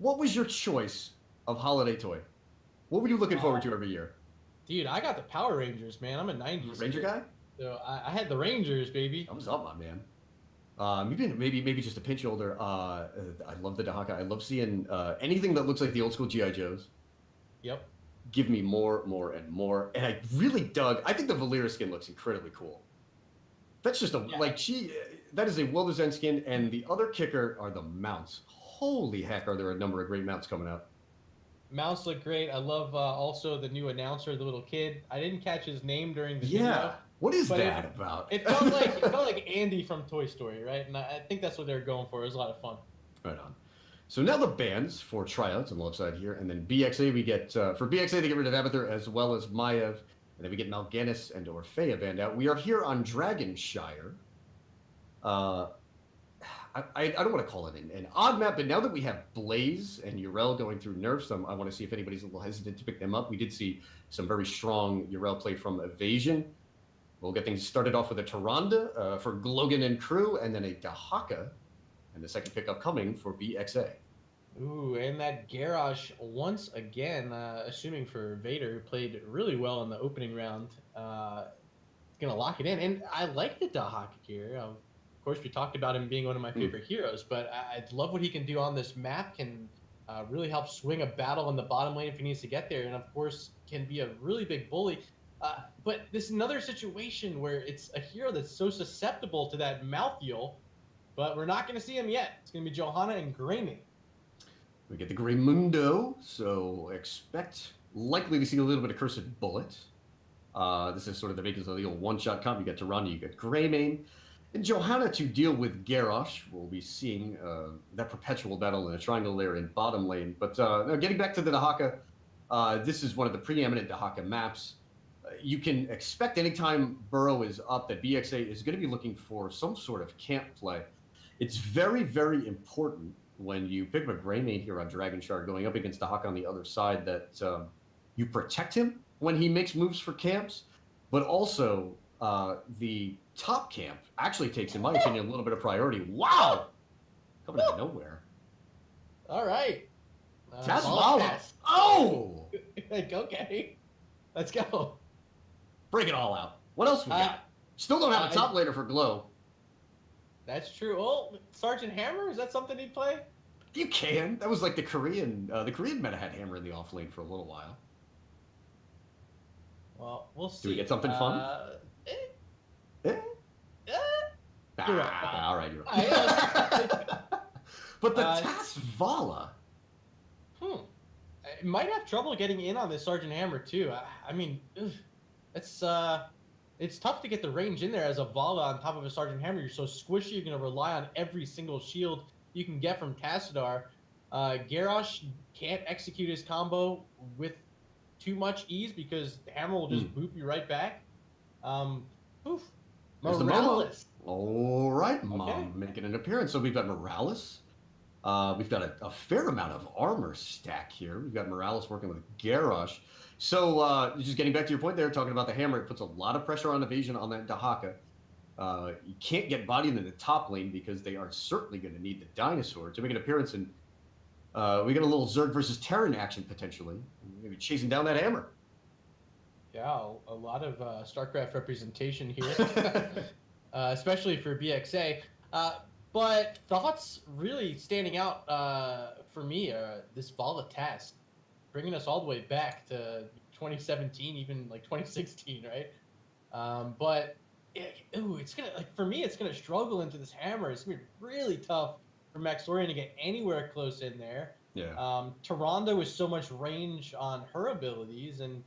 what was your choice of holiday toy? What were you looking forward to every year? Dude, I got the Power Rangers, man. I'm a 90s Ranger kid. guy? So I had the Rangers, baby. Thumbs up, my man. Maybe just a pinch older. I love the Dahaka. I love seeing anything that looks like the old school GI Joes. Yep. Give me more, more, and more. And I really dug. I think the Valera skin looks incredibly cool. That's just that is a well-designed skin, and the other kicker are the mounts. Holy heck, are there a number of great mounts coming out? Mounts look great. I love also the new announcer, the little kid. I didn't catch his name during the video. What is that about? It felt like Andy from Toy Story, right? And I think that's what they're going for. It was a lot of fun. Right on. So now the bands for Tryouts on the left side here, and then BXA we get for BXA they get rid of Abathur as well as Maiev, and then we get Mal'Ganis and Orphea band out. We are here on Dragonshire. I don't want to call it an odd map, but now that we have Blaze and Yrel going through nerfs, I want to see if anybody's a little hesitant to pick them up. We did see some very strong Yrel play from Evasion. We'll get things started off with a Tyrande for Glogan and crew, and then a Dahaka, and the second pickup coming for BXA. Ooh, and that Garrosh, once again, assuming for Vader, played really well in the opening round. Gonna lock it in, and I like the Dahaka gear. Of course, we talked about him being one of my favorite heroes, but I love what he can do on this map. Can really help swing a battle in the bottom lane if he needs to get there, and of course, can be a really big bully. But this is another situation where it's a hero that's so susceptible to that mouthfeel, but we're not going to see him yet. It's going to be Johanna and Greymane. We get the Greymundo, so expect likely to see a little bit of Cursed Bullet. This is sort of the makings of the old one-shot comp. You got Tyrande, you got Greymane. And Johanna to deal with Garrosh. We'll be seeing that perpetual battle in a triangle there in bottom lane. But now getting back to the Dahaka, this is one of the preeminent Dahaka maps. You can expect anytime Burrow is up that BXA is going to be looking for some sort of camp play. It's very, very important when you pick up a Greymane here on Dragonshire going up against Dahaka on the other side that you protect him when he makes moves for camps, but also the top camp actually takes, in my opinion, a little bit of priority. Wow! Coming out of nowhere. All right. Tazvala. Oh! Like, okay. Let's go. Break it all out. What else we got? Still don't have a top laner for Glow. That's true. Oh, Sergeant Hammer? Is that something he'd play? You can. That was like the Korean meta had Hammer in the off lane for a little while. Well, we'll see. Do we get something fun? All right, you're right. But the Tazvala. It might have trouble getting in on this Sergeant Hammer too. I mean, it's tough to get the range in there as a Vala on top of a Sergeant Hammer. You're so squishy. You're gonna rely on every single shield you can get from Tassadar. Garrosh can't execute his combo with too much ease because the Hammer will just boop you right back. Morales. All right, Mom making an appearance. So we've got Morales. We've got a fair amount of armor stack here. We've got Morales working with Garrosh. So just getting back to your point there, talking about the Hammer, it puts a lot of pressure on evasion on that Dahaka. You can't get bodied in the top lane because they are certainly going to need the Dinosaur to make an appearance. And we get a little Zerg versus Terran action potentially. Maybe chasing down that Hammer. Yeah, a lot of StarCraft representation here, especially for BXA. But thoughts really standing out for me, this Vala task, bringing us all the way back to 2017, even like 2016, right? But it's gonna, like, for me, it's gonna struggle into this Hammer. It's gonna be really tough for Maxorian to get anywhere close in there. Yeah. Tyrande with so much range on her abilities, and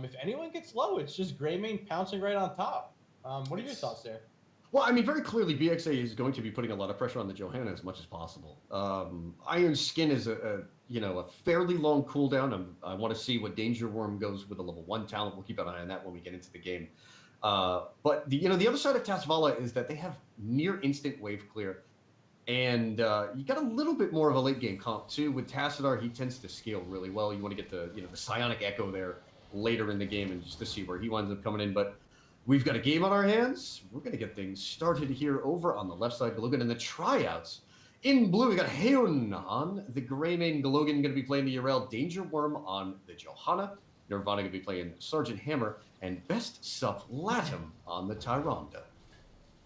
if anyone gets low, it's just Greymane pouncing right on top. What are your thoughts there? Well, I mean, very clearly, BXA is going to be putting a lot of pressure on the Johanna as much as possible. Iron Skin is a fairly long cooldown. I want to see what Danger Worm goes with a level 1 talent. We'll keep an eye on that when we get into the game. But the other side of Tazvala is that they have near instant wave clear, and you got a little bit more of a late game comp too. With Tassadar, he tends to scale really well. You want to get the Psionic Echo there later in the game, and just to see where he winds up coming in, but. We've got a game on our hands. We're going to get things started here over on the left side. Logan in the Tryouts. In blue, we got Heonan, the Greymane Galogan going to be playing the Urel Danger Worm on the Johanna. Nirvana going to be playing Sergeant Hammer, and Best Sup Latum on the Tyrande.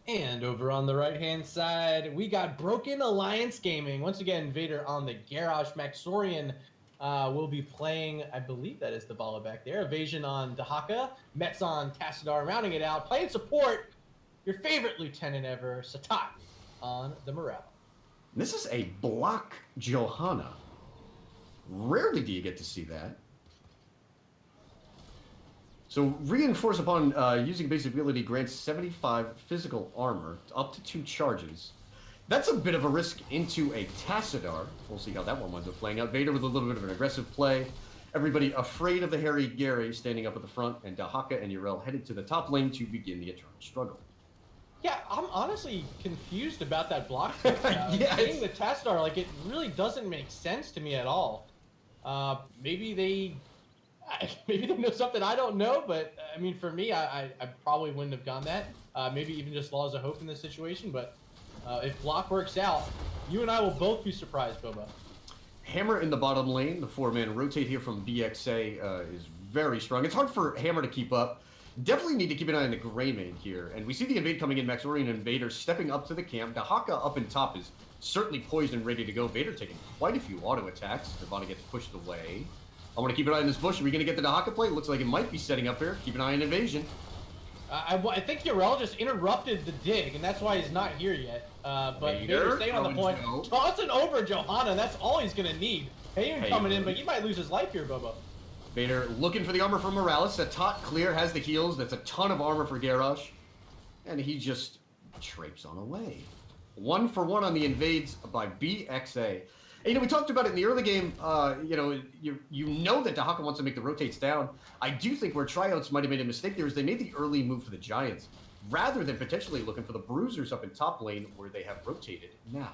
And over on the right-hand side, we got Broken Alliance Gaming. Once again, Vader on the Garrosh. Maxorian will be playing, I believe that is the Bala back there. Evasion on Dahaka. Mets on Tassadar, rounding it out. Playing support, your favorite lieutenant ever, Satat on the Morale. This is a block Johanna. Rarely do you get to see that. So reinforce upon using basic ability grants 75 physical armor up to 2 charges. That's a bit of a risk into a Tassadar. We'll see how that one winds up playing out. Vader with a little bit of an aggressive play. Everybody afraid of the Harry Gary standing up at the front, and Dahaka and Urel headed to the top lane to begin the eternal struggle. Yeah, I'm honestly confused about that block. Yeah, Getting the Tassadar, like, it really doesn't make sense to me at all. Maybe they know something I don't know, but I mean, for me, I probably wouldn't have gone that. Maybe even just Laws of Hope in this situation, but if block works out, you and I will both be surprised, Bobo. Hammer in the bottom lane, the 4-man rotate here from BXA is very strong. It's hard for Hammer to keep up. Definitely need to keep an eye on the Greymane here. And we see the invade coming in, Maxorian and Vader stepping up to the camp. Dahaka up in top is certainly poised and ready to go. Vader taking quite a few auto attacks. Nirvana gets pushed away. I want to keep an eye on this bush. Are we going to get the Dahaka play? Looks like it might be setting up here. Keep an eye on invasion. I think Urel just interrupted the dig, and that's why he's not here yet. But Vader staying on the point. Tossing over Johanna, that's all he's going to need. Hayun coming in, but he might lose his life here, Bobo. Vader looking for the armor from Morales. Satat clear, has the heals. That's a ton of armor for Garrosh. And he just traipses on away. 1 for 1 on the invades by BXA. And, we talked about it in the early game. You know that Dahaka wants to make the rotates down. I do think where Tryouts might have made a mistake there is they made the early move for the Giants rather than potentially looking for the Bruisers up in top lane where they have rotated now.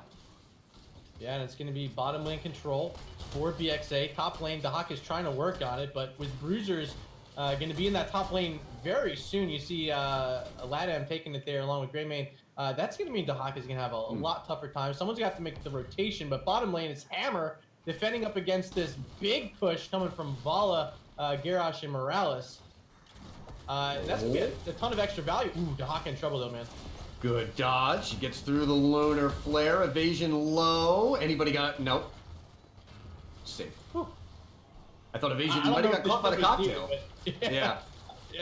Yeah, and it's going to be bottom lane control for BXA. Top lane, Dahaka is trying to work on it, but with Bruisers going to be in that top lane very soon. You see Latam taking it there along with Greymane. That's going to mean Dahaka is going to have a lot tougher time. Someone's got to make the rotation, but bottom lane is Hammer defending up against this big push coming from Vala, Garrosh, and Morales. That's going to be a ton of extra value. Ooh, Dahaka in trouble though, man. Good dodge. He gets through the lunar flare. Evasion low. Anybody got... Nope. Safe. Whew. I thought Evasion might have got caught by the cocktail. Yeah.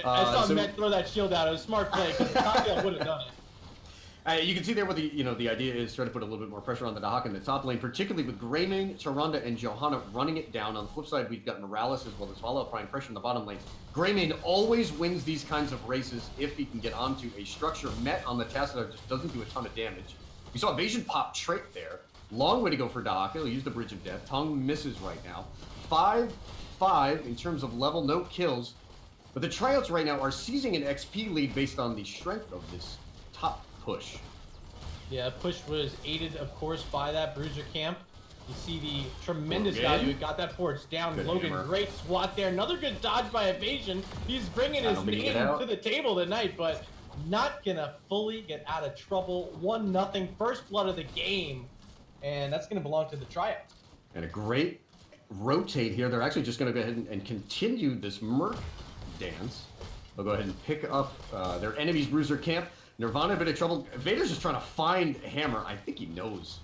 I saw Met throw that shield out. It was a smart play because the cocktail would have done it. You can see there what the idea is, try to put a little bit more pressure on the Dahaka in the top lane, particularly with Greymane, Tyrande, and Johanna running it down. On the flip side, we've got Morales as well as Vala applying pressure in the bottom lane. Greymane always wins these kinds of races if he can get onto a structure. Met on the Tassadar just doesn't do a ton of damage. We saw Evasion pop trait there. Long way to go for Dahaka. He'll use the Bridge of Death. Tongue misses right now. 5-5 in terms of level, no kills. But the Tryouts right now are seizing an XP lead based on the strength of this top push. Yeah, push was aided, of course, by that Bruiser camp. You see the tremendous value. It got that force down. Good Logan, hammer. Great swat there. Another good dodge by Evasion. He's bringing his name to the table tonight, but not gonna fully get out of trouble. 1-0, first blood of the game, and that's gonna belong to the Tryouts. And a great rotate here. They're actually just gonna go ahead and continue this Merc dance. They'll go ahead and pick up their enemy's Bruiser camp. Nirvana a bit of trouble. Vader's just trying to find Hammer. I think he knows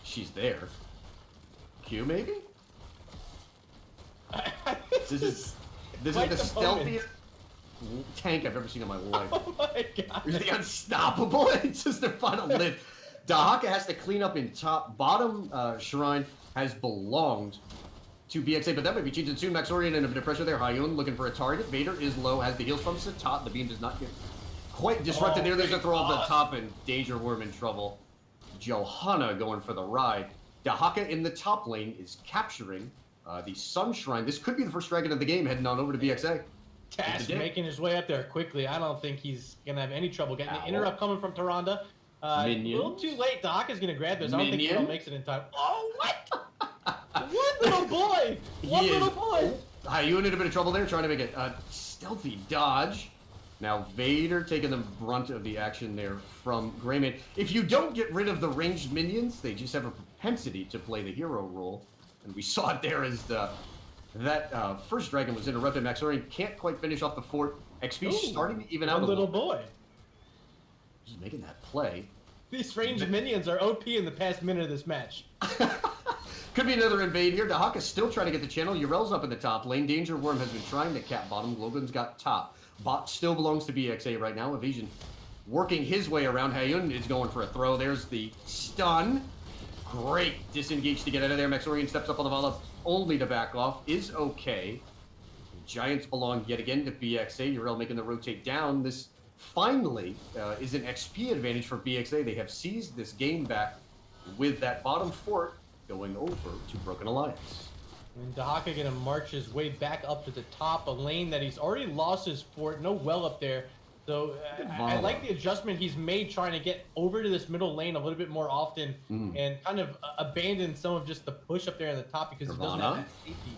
she's there. Q maybe? This is the stealthiest tank I've ever seen in my life. Oh my god. Is the unstoppable? It's just the final lift. Dahaka has to clean up in top. Bottom shrine has belonged to BXA, but that might be changing soon. Maxorian and a bit of pressure there. Hayun looking for a target. Vader is low, has the heals from Satat. The beam does not get quite disrupted there. There's a throw off the top, and Danger Worm in trouble. Johanna going for the ride. Dahaka in the top lane is capturing the Sun Shrine. This could be the first dragon of the game, heading on over to BXA. Task making his way up there quickly. I don't think he's going to have any trouble getting the interrupt coming from Tyrande. A little too late. Dahaka's going to grab this. I don't think he makes it in time. Oh, what? One little boy! One little boy! Hayun in a bit of trouble there, trying to make a stealthy dodge. Now Vader taking the brunt of the action there from Greymane. If you don't get rid of the ranged minions, they just have a propensity to play the hero role. And we saw it there as that first dragon was interrupted. Maxorian can't quite finish off the fort. XP starting to even out a little boy. Just making that play. These ranged minions are OP in the past minute of this match. Could be another invade here. Dahaka's still trying to get the channel. Urel's up in the top lane. Danger Worm has been trying to cap bottom. Logan's got top. Bot still belongs to BXA right now. Evasion working his way around. Hayun is going for a throw. There's the stun. Great disengage to get out of there. Maxorian steps up on the Vala only to back off. Is okay. Giants belong yet again to BXA. Urel making the rotate down. This finally is an XP advantage for BXA. They have seized this game back with that bottom fort going over to Broken Alliance. And Dahaka gonna march his way back up to the top, a lane that he's already lost his fort, no well up there. So I like the adjustment he's made trying to get over to this middle lane a little bit more often and kind of abandon some of just the push up there in the top because he doesn't have that safety.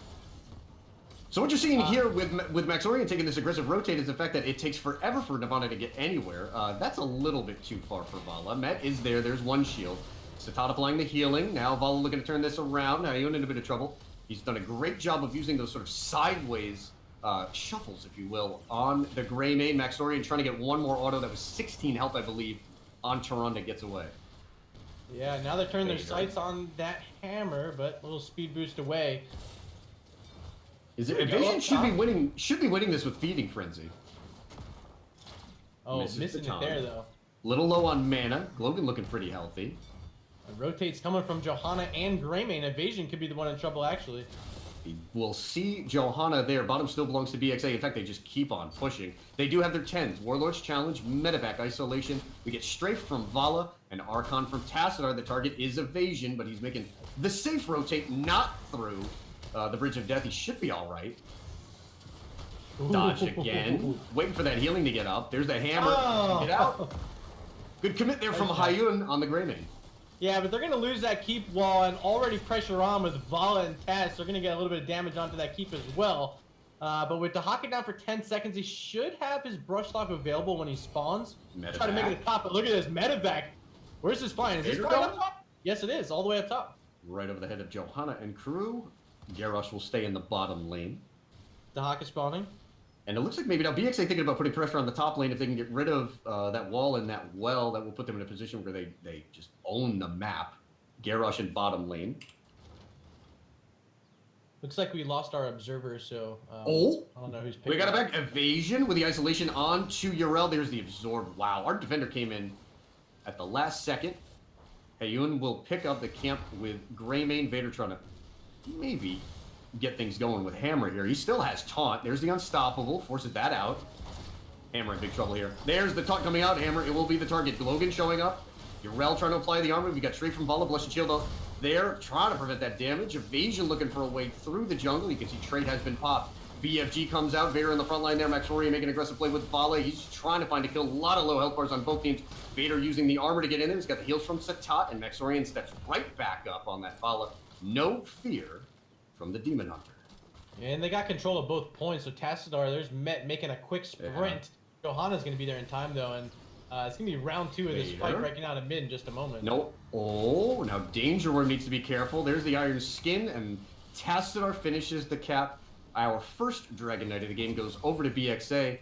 So what you're seeing here with Maxorian taking this aggressive rotate is the fact that it takes forever for Nirvana to get anywhere. That's a little bit too far for Vala. Met is there. There's one shield. Satat applying the healing. Now Vala looking to turn this around. Now Hayun in a bit of trouble. He's done a great job of using those sort of sideways shuffles, if you will, on the Greymane. Maxorian trying to get one more auto. That was 16 health, I believe, on Tyrande gets away. Yeah, now they're turning their sights on that hammer, but a little speed boost away. Evasion should be winning this with Feeding Frenzy. Oh, missing it there though. Little low on mana. Glogan looking pretty healthy. Rotates coming from Johanna and Greymane. Evasion could be the one in trouble, actually. We'll see Johanna there. Bottom still belongs to BXA. In fact, they just keep on pushing. They do have their 10s. Warlord's Challenge, Medevac Isolation. We get Strafe from Vala and Archon from Tassadar. The target is Evasion, but he's making the safe rotate, not through the Bridge of Death. He should be all right. Dodge again. Waiting for that healing to get up. There's the hammer. Get out. Good commit there from Hayun on the Greymane. Yeah, but they're going to lose that keep wall and already pressure on with Vala and Tess. They're going to get a little bit of damage onto that keep as well. But with Dahaka down for 10 seconds, he should have his brush lock available when he spawns. Try to make it a top, but look at this Medevac. Where's this flying? Is this flying up top? Yes, it is. All the way up top. Right over the head of Johanna and crew. Garrosh will stay in the bottom lane. Dahaka spawning. And it looks like maybe now BXA thinking about putting pressure on the top lane. If they can get rid of that wall and that well, that will put them in a position where they just own the map. Garrosh in bottom lane. Looks like we lost our observer, so I don't know who's picking. We got it back. Evasion with the isolation on to Urel. There's the absorb. Wow, our defender came in at the last second. Hayun will pick up the camp with Greymane. Vader trying to maybe get things going with Hammer here. He still has taunt. There's the unstoppable. Forces that out. Hammer in big trouble here. There's the taunt coming out. Hammer, it will be the target. Logan showing up. Urel trying to apply the armor. We got straight from Vala. Blessed Shield up there. Trying to prevent that damage. Evasion looking for a way through the jungle. You can see Trade has been popped. BFG comes out. Vader in the front line there. Maxorian making an aggressive play with Vala. He's trying to find a kill. A lot of low health bars on both teams. Vader using the armor to get in there. He's got the heals from Satat. And Maxorian steps right back up on that Vala. No fear from the Demon Hunter. And they got control of both points, so Tassadar, there's Met making a quick sprint. Yeah. Johanna's going to be there in time, though, and it's going to be round 2 of this fight breaking out in mid in just a moment. No. Oh, now Danger Worm needs to be careful. There's the Iron Skin, and Tassadar finishes the cap. Our first Dragon Knight of the game goes over to BXA.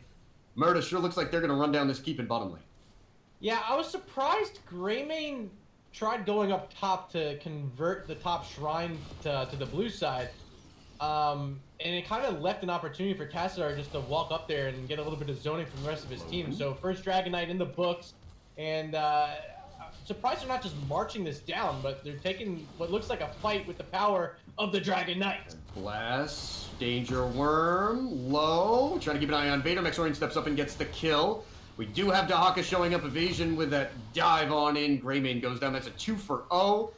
Murda sure looks like they're going to run down this keep in bottom lane. Yeah, I was surprised Greymane tried going up top to convert the top shrine to the blue side. And it kind of left an opportunity for Tassadar just to walk up there and get a little bit of zoning from the rest of his team. So first Dragon Knight in the books, and surprised they're not just marching this down, but they're taking what looks like a fight with the power of the Dragon Knight. Bless, Danger Worm, low, trying to keep an eye on Vader. Maxorian steps up and gets the kill. We do have Dahaka showing up. Evasion with that dive on in. Greymane goes down. That's a 2 for 0.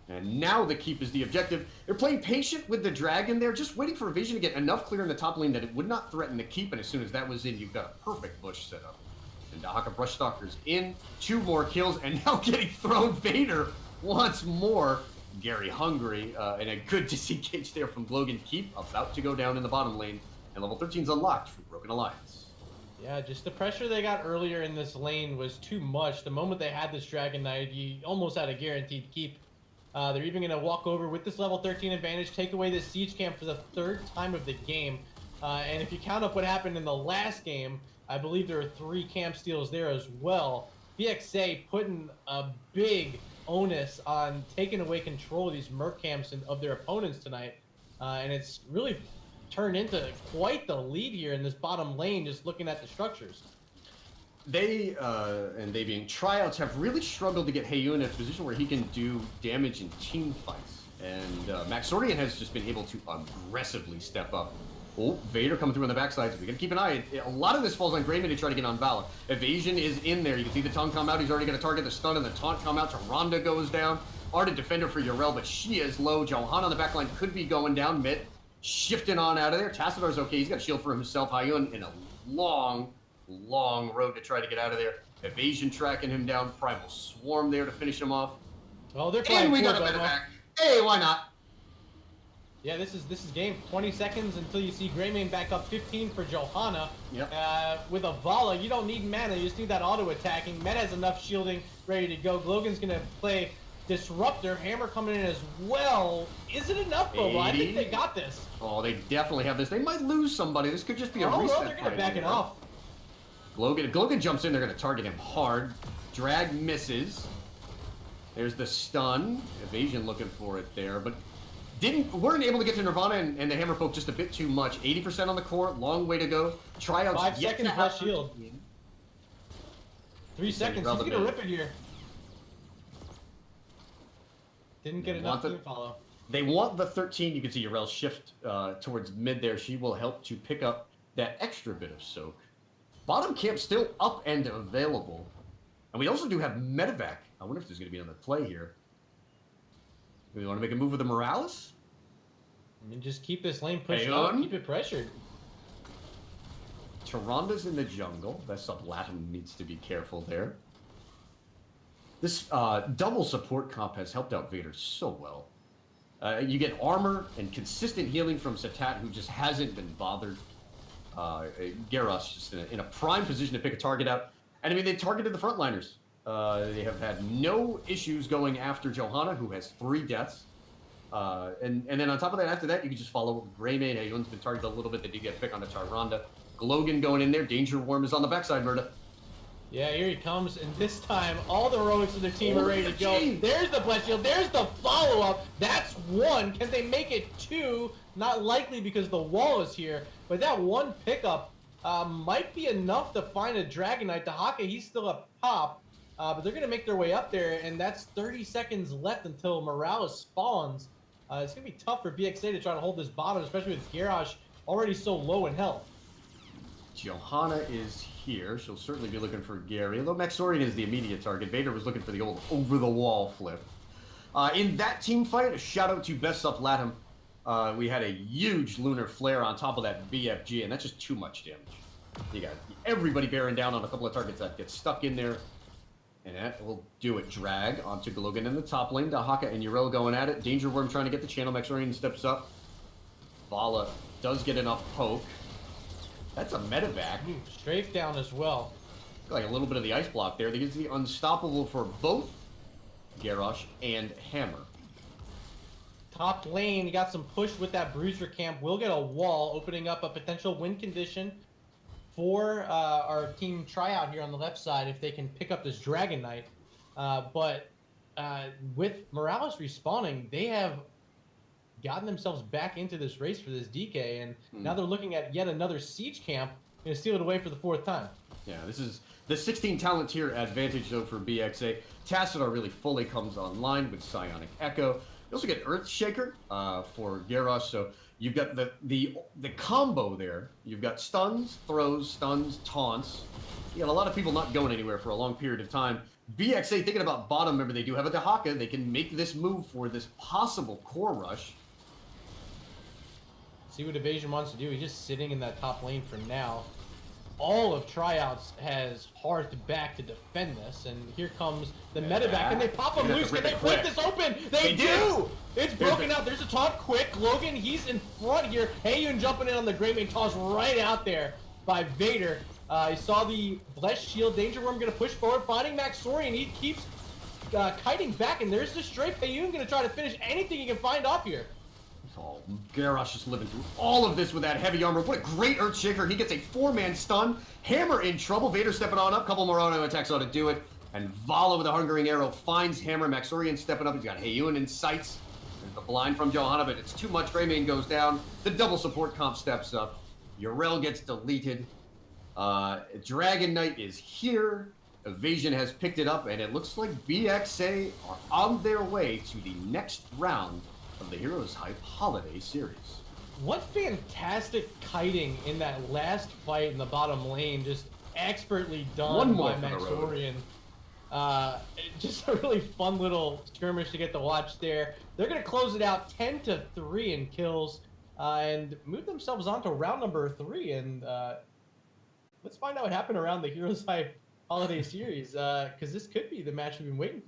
And now the keep is the objective. They're playing patient with the dragon there, just waiting for Evasion to get enough clear in the top lane that it would not threaten the keep, and as soon as that was in, you've got a perfect bush set up. And Dahaka Brush Stalkers in, 2 more kills, and now getting thrown Vader once more. Gary hungry, and a good disengage there from Logan. Keep about to go down in the bottom lane, and level 13's unlocked for Broken Alliance. Yeah, just the pressure they got earlier in this lane was too much. The moment they had this Dragon Knight, you almost had a guaranteed keep. They're even going to walk over with this level 13 advantage, take away this siege camp for the 3rd time of the game. And if you count up what happened in the last game, I believe there were 3 camp steals there as well. BXA putting a big onus on taking away control of these merc camps and of their opponents tonight. And it's really turned into quite the lead here in this bottom lane, just looking at the structures. They, and they being Tryouts, have really struggled to get Heyoon in a position where he can do damage in team fights. And Maxorian has just been able to aggressively step up. Oh, Vader coming through on the backside, so we gotta keep an eye. A lot of this falls on Grayman to try to get on Valor. Evasion is in there. You can see the taunt come out. He's already gonna target the stun, and the taunt come out. Tyrande goes down. Ardent defender for Yrel, but she is low. Johanna on the backline could be going down mid. Shifting on out of there. Tassidar's okay. He's got a shield for himself. Heyoon in a long road to try to get out of there. Evasion tracking him down. Primal Swarm there to finish him off. Oh, they're and we got a bit back. Hey, why not? Yeah, this is game. 20 seconds until you see Greymane back up 15 for Johanna. Yep. With a Vala, you don't need mana. You just need that auto attacking. Med has enough shielding ready to go. Glogan's gonna play Disruptor. Hammer coming in as well. Is it enough, Bobo? I think they got this. Oh, they definitely have this. They might lose somebody. This could just be a reset. Oh, they're gonna back it off. Glogan jumps in. They're gonna target him hard. Drag misses. There's the stun. Evasion looking for it there, but weren't able to get to Nirvana and the hammer poke just a bit too much. 80% on the core, long way to go. Tryouts 5 seconds left shield. 3 seconds. He's gonna rip it here. Didn't get enough to follow. They want the 13. You can see Yrel shift towards mid there. She will help to pick up that extra bit of soak. Bottom camp still up and available. And we also do have Medevac. I wonder if there's going to be another play here. We want to make a move with the Morales? I mean, just keep this lane pushed up, keep it pressured. Tyrande's in the jungle. That's up. Latin needs to be careful there. This double support comp has helped out Vader so well. You get armor and consistent healing from Satat, who just hasn't been bothered. Garrosh just in a prime position to pick a target out. And I mean, they targeted the frontliners. They have had no issues going after Johanna, who has 3 deaths. And then on top of that, after that, you can just follow Greymane. Heyoon's been targeted a little bit. They did get a pick on the Tyrande. Glogan going in there. Danger Worm is on the backside, Murda. Yeah, here he comes, and this time, all the heroics of their team are ready to go. There's the blast shield, there's the follow-up. That's 1. Can they make it 2? Not likely because the wall is here, but that 1 pickup might be enough to find a Dragon Knight. Dahaka, he's still up top, but they're going to make their way up there, and that's 30 seconds left until Morales spawns. It's going to be tough for BXA to try to hold this bottom, especially with Garrosh already so low in health. Johanna is here. She'll certainly be looking for Gary, although Maxorian is the immediate target. Vader was looking for the old over-the-wall flip. In that team fight, a shout-out to Best Up Latham. We had a huge Lunar Flare on top of that BFG, and that's just too much damage. You got everybody bearing down on a couple of targets that get stuck in there, and that will do it. Drag onto Glogan in the top lane. Dahaka and Yrel going at it. Danger Worm trying to get the channel. Maxorian steps up. Vala does get enough poke. That's a medevac. Strafe down as well. Like a little bit of the ice block there. That gives the unstoppable for both Garrosh and Hammer. Top lane, you got some push with that Bruiser camp. We'll get a wall, opening up a potential win condition for our team Tryout here on the left side if they can pick up this Dragon Knight. But with Morales respawning, they have gotten themselves back into this race for this DK, and now they're looking at yet another siege camp and steal it away for the 4th time. Yeah, this is the 16 talent tier advantage though for BXA. Tassadar really fully comes online with Psionic Echo. You also get Earthshaker for Garrosh, so you've got the combo there. You've got stuns, throws, stuns, taunts. You got a lot of people not going anywhere for a long period of time. BXA thinking about bottom, remember they do have a Dahaka. They can make this move for this possible core rush. See what Evasion wants to do. He's just sitting in that top lane for now. All of Tryouts has harked back to defend this, and here comes the medevac, and they pop him loose. Can they break this open? They do! It's broken out. There's a taunt quick. Logan, he's in front here. Heyoon jumping in on the Greymane toss right out there. by Vader. He saw the Blessed Shield. Danger Worm going to push forward, finding Maxorian. He keeps kiting back, and there's the stray Payun going to try to finish anything he can find off here. Oh, Garrosh just living through all of this with that heavy armor. What a great Earthshaker. He gets a 4-man stun. Hammer in trouble. Vader stepping on up. Couple more auto attacks ought to do it. And Vala with a Hungering Arrow finds Hammer. Maxorian stepping up. He's got Heyun in sights. There's the blind from Johanna, but it's too much. Greymane goes down. The double support comp steps up. Yrel gets deleted. Dragon Knight is here. Evasion has picked it up, and it looks like BXA are on their way to the next round of the HeroesHype Holiday Series. What fantastic kiting in that last fight in the bottom lane. Just expertly done by Maxorian. Just a really fun little skirmish to get to watch there. They're going to close it out 10-3 in kills and move themselves on to round number 3. And let's find out what happened around the HeroesHype Holiday Series, because this could be the match we've been waiting for.